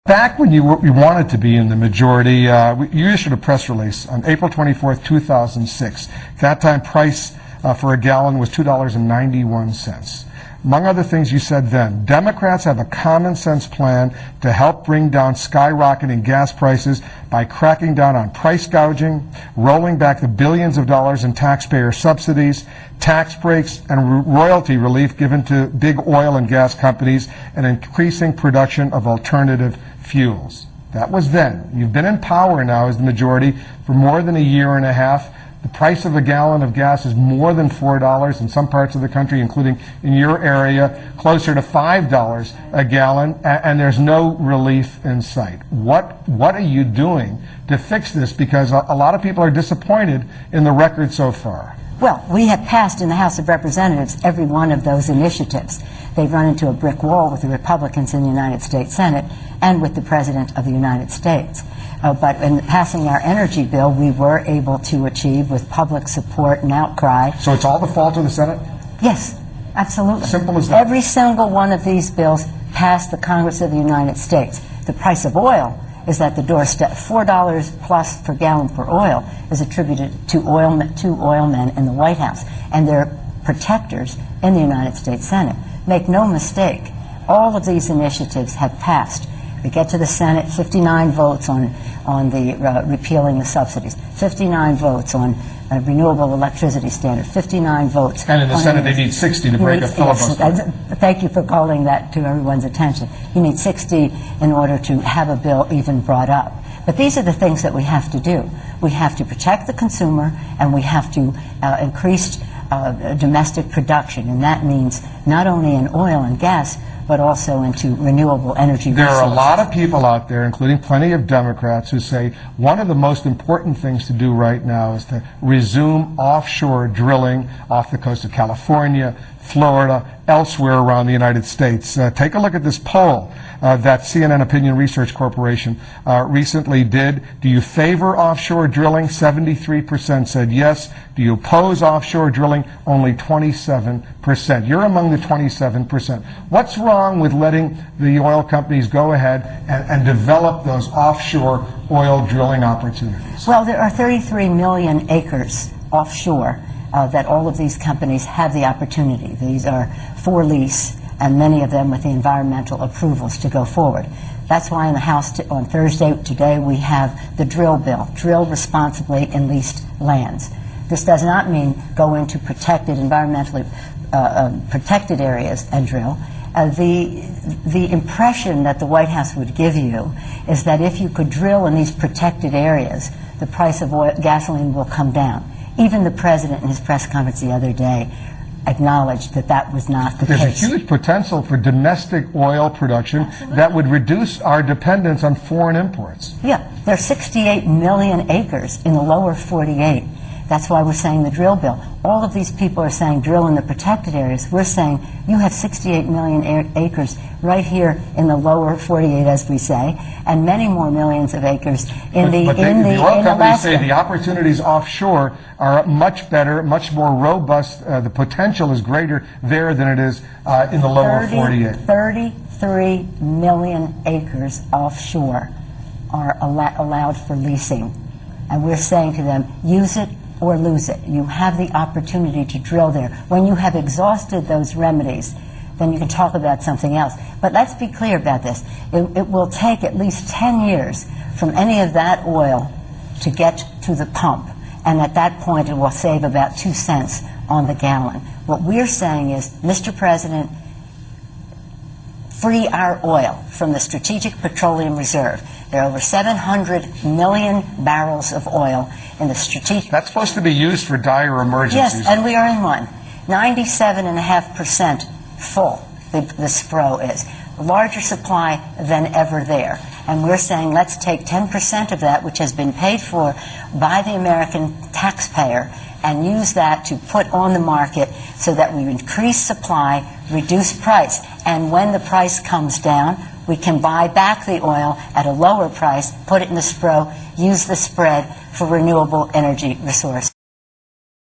Back when you wanted to be in the majority, you issued a press release on April 24th, 2006. At that time, price for a gallon was $2.91. Among other things you said then, Democrats have a common sense plan to help bring down skyrocketing gas prices by cracking down on price gouging, rolling back the billions of dollars in taxpayer subsidies, tax breaks, and royalty relief given to big oil and gas companies, and increasing production of alternative fuels. That was then. You've been in power now as the majority for more than a year and a half. The price of a gallon of gas is more than $4 in some parts of the country, including in your area, closer to $5 a gallon, and there's no relief in sight. What are you doing to fix this? Because a lot of people are disappointed in the record so far. Well, we have passed in the House of Representatives every one of those initiatives. They've run into a brick wall with the Republicans in the United States Senate and with the President of the United States. But in passing our energy bill, we were able to achieve, with public support and outcry. So it's all the fault of the Senate? Yes, absolutely. Simple as that. Every single one of these bills passed the Congress of the United States. The price of oil is at the doorstep. $4 plus per gallon for oil is attributed to oil men in the White House and their protectors in the United States Senate. Make no mistake, all of these initiatives have passed. We get to the Senate, 59 votes on the repealing the subsidies, 59 votes on renewable electricity standard, 59 votes. And in the Senate, they need 60 to break a filibuster. Yes, thank you for calling that to everyone's attention. You need 60 in order to have a bill even brought up. But these are the things that we have to do. We have to protect the consumer, and we have to increase domestic production, and that means not only in oil and gas, but also into renewable energy resources. There are a lot of people out there, including plenty of Democrats, who say one of the most important things to do right now is to resume offshore drilling off the coast of California, Florida, elsewhere around the United States. Take a look at this poll that CNN Opinion Research Corporation recently did. Do you favor offshore drilling? 73% said yes. Do you oppose offshore drilling? Only 27%. You're among the 27%. What's wrong with letting the oil companies go ahead and develop those offshore oil drilling opportunities? Well, there are 33 million acres offshore that all of these companies have the opportunity. These are for lease, and many of them with the environmental approvals to go forward. That's why in the House on Thursday today we have the drill bill, drill responsibly in leased lands. This does not mean go into protected, environmentally protected areas and drill. The impression that the White House would give you is that if you could drill in these protected areas, the price of gasoline will come down. Even the President in his press conference the other day acknowledged that that was not the case. There's a huge potential for domestic oil production. Absolutely. That would reduce our dependence on foreign imports. Yeah, there are 68 million acres in the lower 48. That's why we're saying the drill bill. All of these people are saying drill in the protected areas. We're saying you have 68 million acres right here in the lower 48, as we say, and many more millions of acres in the oil companies say the opportunities offshore are much better, much more robust. The potential is greater there than it is in the lower 48. 33 million acres offshore are allowed for leasing, and we're saying to them, use it or lose it. You have the opportunity to drill there. When you have exhausted those remedies, then you can talk about something else. But let's be clear about this. It will take at least 10 years from any of that oil to get to the pump. And at that point, it will save about 2 cents on the gallon. What we're saying is, Mr. President, free our oil from the Strategic Petroleum Reserve. There are over 700 million barrels of oil in the strategic... That's supposed to be used for dire emergencies. Yes, and we are in one. 97.5% full, the SPRO is. Larger supply than ever there. And we're saying let's take 10% of that, which has been paid for by the American taxpayer, and use that to put on the market so that we increase supply, reduce price. And when the price comes down, we can buy back the oil at a lower price, put it in the SPRO, use the spread for renewable energy resources.